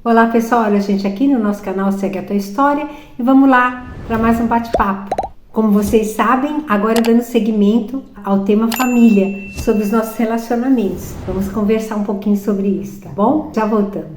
Olá pessoal, olha a gente aqui no nosso canal Segue a Tua História e vamos lá para mais um bate-papo. Como vocês sabem, agora dando seguimento ao tema família, sobre os nossos relacionamentos. Vamos conversar um pouquinho sobre isso, tá bom? Já voltamos.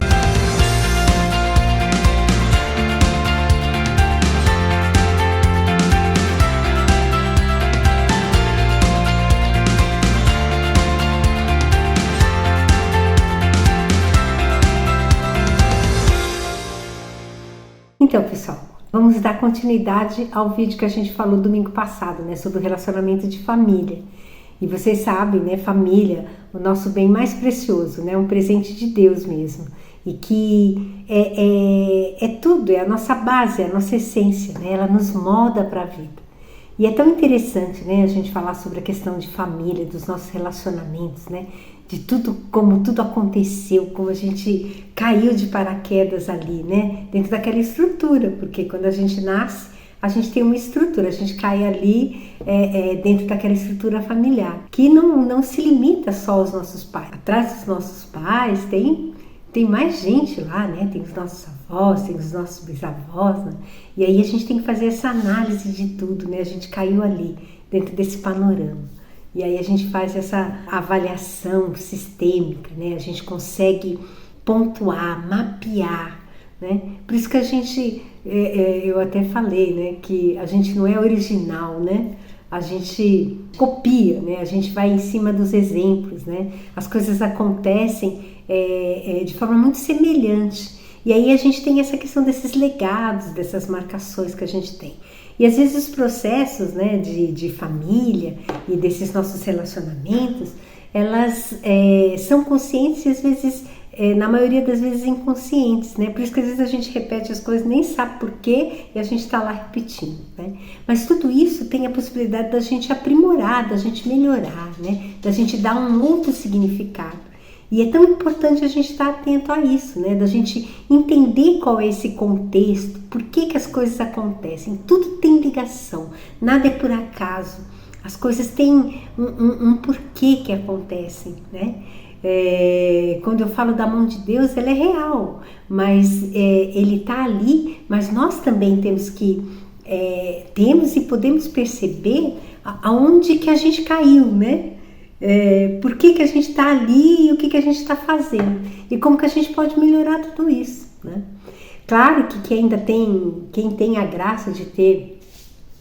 Então, pessoal, vamos dar continuidade ao vídeo que a gente falou domingo passado, né, sobre o relacionamento de família. E vocês sabem, né, família, o nosso bem mais precioso, né, um presente de Deus mesmo. E que é tudo, é a nossa base, é a nossa essência, né, ela nos molda para a vida. E é tão interessante, né, a gente falar sobre a questão de família, dos nossos relacionamentos, né, de tudo, como tudo aconteceu, como a gente caiu de paraquedas ali, né, dentro daquela estrutura, porque quando a gente nasce, a gente tem uma estrutura, a gente cai ali dentro daquela estrutura familiar, que não se limita só aos nossos pais. Atrás dos nossos pais tem mais gente lá, né? Tem os nossos avós, tem os nossos bisavós, né? E aí a gente tem que fazer essa análise de tudo, né? A gente caiu ali, dentro desse panorama. E aí a gente faz essa avaliação sistêmica, né? A gente consegue pontuar, mapear, né? Por isso que a gente, eu até falei, né? Que a gente não é original, né? A gente copia, né? A gente vai em cima dos exemplos, né? As coisas acontecem de forma muito semelhante. E aí a gente tem essa questão desses legados, dessas marcações que a gente tem. E às vezes os processos, né, de família e desses nossos relacionamentos, elas são conscientes e às vezes, na maioria das vezes, inconscientes, né? Por isso que às vezes a gente repete as coisas, nem sabe por quê e a gente está lá repetindo, né? Mas tudo isso tem a possibilidade da gente aprimorar, da gente melhorar, né? Da gente dar um outro significado. E é tão importante a gente estar atento a isso, né? Da gente entender qual é esse contexto, por que as coisas acontecem. Tudo tem ligação, nada é por acaso. As coisas têm um porquê que acontecem, né? Quando eu falo da mão de Deus, ela é real, mas Ele está ali, mas nós também temos e podemos perceber aonde que a gente caiu, né? Por que a gente está ali e o que a gente está fazendo e como que a gente pode melhorar tudo isso, né? Claro que quem tem a graça de ter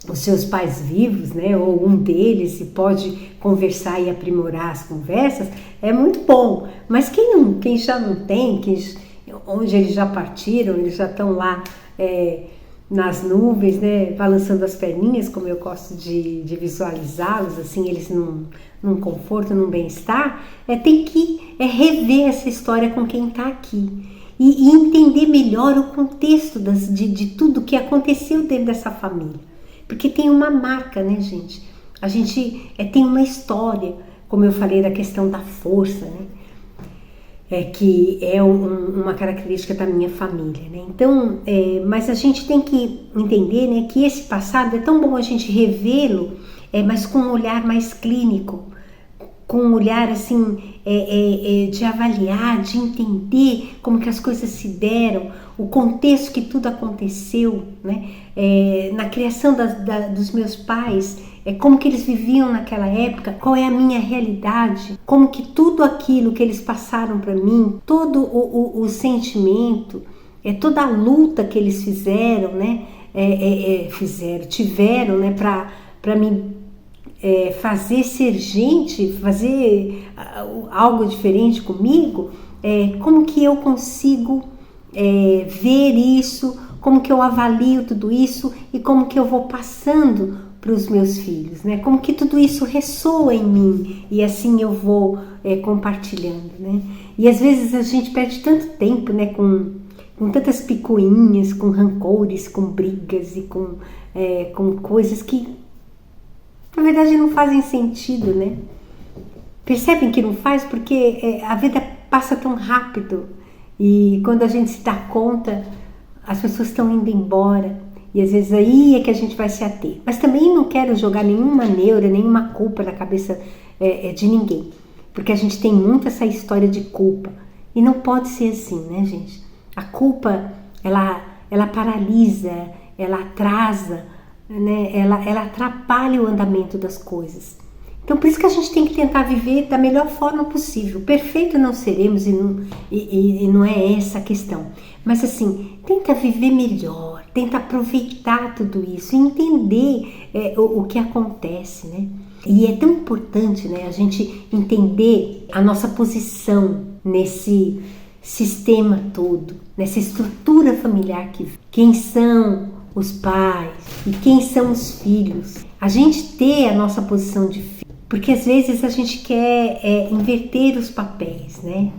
os seus pais vivos, né, ou um deles, e pode conversar e aprimorar as conversas, é muito bom. Mas quem já não tem, onde eles já partiram, eles já estão lá nas nuvens, né, balançando as perninhas, como eu gosto de visualizá-los, assim, eles num conforto, num bem-estar, tem que rever essa história com quem está aqui e entender melhor o contexto de tudo que aconteceu dentro dessa família, porque tem uma marca, né, gente? A gente tem uma história, como eu falei da questão da força, né? Que é uma característica da minha família, né? Então, mas a gente tem que entender, né, que esse passado é tão bom a gente revê-lo, mas com um olhar mais clínico, com um olhar assim de avaliar, de entender como que as coisas se deram, o contexto que tudo aconteceu, né? Na criação dos meus pais, como que eles viviam naquela época, qual é a minha realidade, como que tudo aquilo que eles passaram para mim, todo o sentimento, toda a luta que eles fizeram, né? Tiveram, né? Para me fazer ser gente, fazer algo diferente comigo, como que eu consigo ver isso, como que eu avalio tudo isso e como que eu vou passando para os meus filhos, né? Como que tudo isso ressoa em mim e assim eu vou compartilhando, né? E às vezes a gente perde tanto tempo, né, com tantas picuinhas, com rancores, com brigas e com coisas que na verdade não fazem sentido, né? Percebem que não faz porque a vida passa tão rápido e quando a gente se dá conta, as pessoas estão indo embora e às vezes aí é que a gente vai se ater. Mas também não quero jogar nenhuma neura, nenhuma culpa na cabeça de ninguém, porque a gente tem muito essa história de culpa e não pode ser assim, né, gente? A culpa, ela paralisa, ela atrasa, né? Ela atrapalha o andamento das coisas. Então, por isso que a gente tem que tentar viver da melhor forma possível. Perfeito não seremos e não é essa a questão. Mas assim, tenta viver melhor, tenta aproveitar tudo isso, entender o que acontece, né? E é tão importante, né, a gente entender a nossa posição nesse sistema todo, nessa estrutura familiar quem são os pais e quem são os filhos. A gente ter a nossa posição de filho, porque às vezes a gente quer inverter os papéis, né?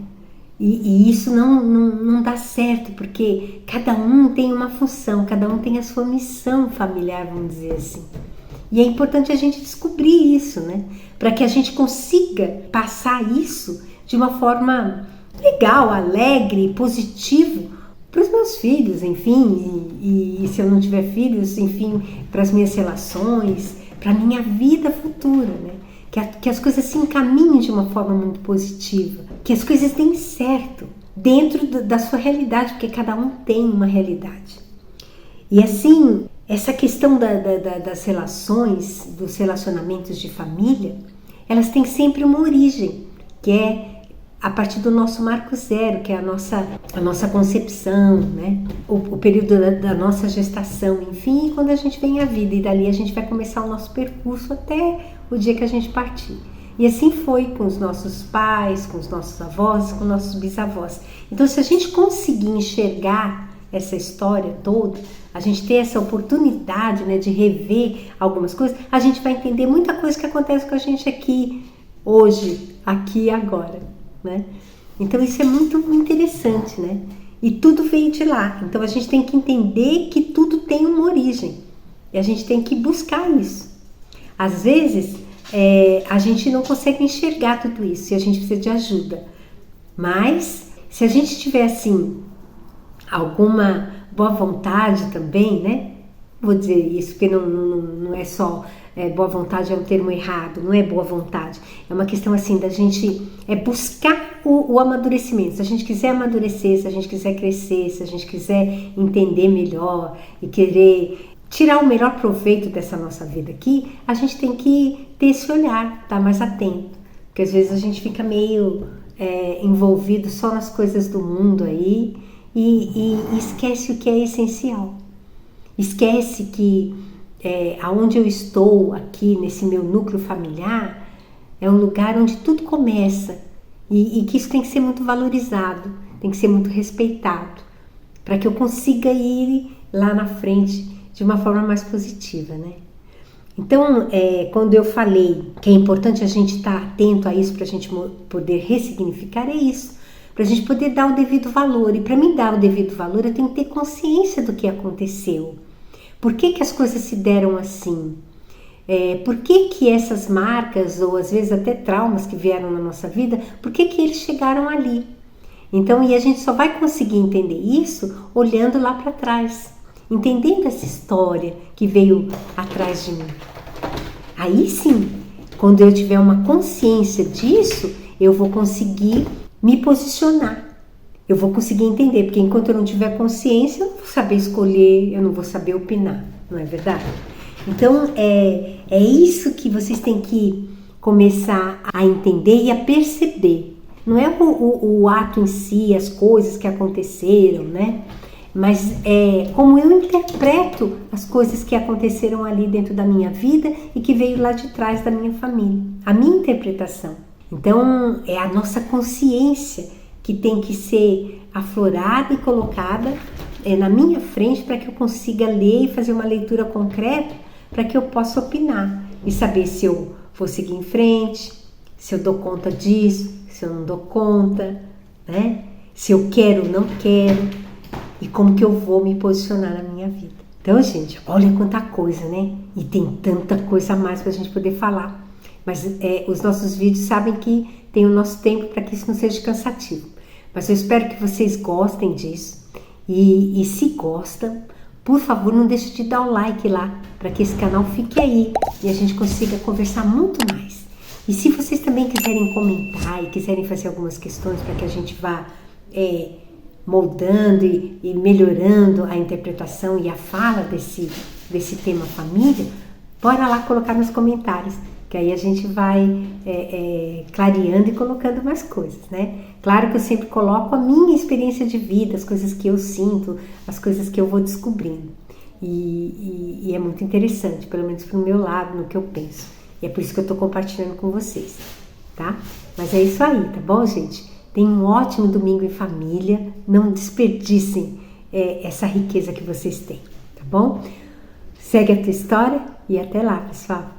E isso não dá certo, porque cada um tem uma função, cada um tem a sua missão familiar, vamos dizer assim. E é importante a gente descobrir isso, né? Para que a gente consiga passar isso de uma forma legal, alegre, positiva para os meus filhos, enfim, e se eu não tiver filhos, enfim, para as minhas relações, para a minha vida futura, né? Que as coisas se encaminhem de uma forma muito positiva, que as coisas deem certo dentro da sua realidade, porque cada um tem uma realidade. E assim, essa questão das relações, dos relacionamentos de família, elas têm sempre uma origem, que é a partir do nosso marco zero, que é a nossa concepção, né? O período da nossa gestação, enfim, quando a gente vem à vida, e dali a gente vai começar o nosso percurso até o dia que a gente partir. E assim foi com os nossos pais, com os nossos avós, com os nossos bisavós. Então, se a gente conseguir enxergar essa história toda, a gente ter essa oportunidade, né, de rever algumas coisas, a gente vai entender muita coisa que acontece com a gente aqui, hoje, aqui e agora, né? Então isso é muito interessante, né? E tudo veio de lá. Então a gente tem que entender que tudo tem uma origem. E a gente tem que buscar isso. Às vezes a gente não consegue enxergar tudo isso e a gente precisa de ajuda. Mas se a gente tiver assim alguma boa vontade também, né? Vou dizer isso porque não é só boa vontade, é um termo errado, não é boa vontade. É uma questão assim da gente buscar o amadurecimento. Se a gente quiser amadurecer, se a gente quiser crescer, se a gente quiser entender melhor e querer tirar o melhor proveito dessa nossa vida aqui, a gente tem que ter esse olhar, estar mais atento. Porque às vezes a gente fica meio envolvido só nas coisas do mundo aí e esquece o que é essencial. Esquece que aonde eu estou aqui, nesse meu núcleo familiar, é um lugar onde tudo começa e que isso tem que ser muito valorizado, tem que ser muito respeitado, para que eu consiga ir lá na frente de uma forma mais positiva, né? Então, quando eu falei que é importante a gente estar atento a isso para a gente poder ressignificar, é isso, para a gente poder dar o devido valor. E para mim dar o devido valor, eu tenho que ter consciência do que aconteceu. Por que as coisas se deram assim? Por que essas marcas, ou às vezes até traumas que vieram na nossa vida, por que eles chegaram ali? Então, e a gente só vai conseguir entender isso olhando lá para trás, entendendo essa história que veio atrás de mim. Aí sim, quando eu tiver uma consciência disso, eu vou conseguir me posicionar. Eu vou conseguir entender, porque enquanto eu não tiver consciência, eu não vou saber escolher, eu não vou saber opinar, não é verdade? Então, é isso que vocês têm que começar a entender e a perceber. Não é o ato em si, as coisas que aconteceram, né? Mas é como eu interpreto as coisas que aconteceram ali dentro da minha vida e que veio lá de trás da minha família. A minha interpretação. Então, é a nossa consciência que tem que ser aflorada e colocada na minha frente para que eu consiga ler e fazer uma leitura concreta para que eu possa opinar e saber se eu vou seguir em frente, se eu dou conta disso, se eu não dou conta, né? Se eu quero ou não quero e como que eu vou me posicionar na minha vida. Então, gente, olha quanta coisa, né? E tem tanta coisa a mais para a gente poder falar. Mas os nossos vídeos sabem que tem o nosso tempo para que isso não seja cansativo. Mas eu espero que vocês gostem disso. E se gostam, por favor, não deixe de dar o like lá, para que esse canal fique aí e a gente consiga conversar muito mais. E se vocês também quiserem comentar e quiserem fazer algumas questões para que a gente vá moldando e melhorando a interpretação e a fala desse tema família, bora lá colocar nos comentários, que aí a gente vai clareando e colocando mais coisas, né? Claro que eu sempre coloco a minha experiência de vida, as coisas que eu sinto, as coisas que eu vou descobrindo. E é muito interessante, pelo menos pro meu lado, no que eu penso. E é por isso que eu tô compartilhando com vocês, tá? Mas é isso aí, tá bom, gente? Tenham um ótimo domingo em família. Não desperdicem essa riqueza que vocês têm, tá bom? Segue a tua história e até lá, pessoal!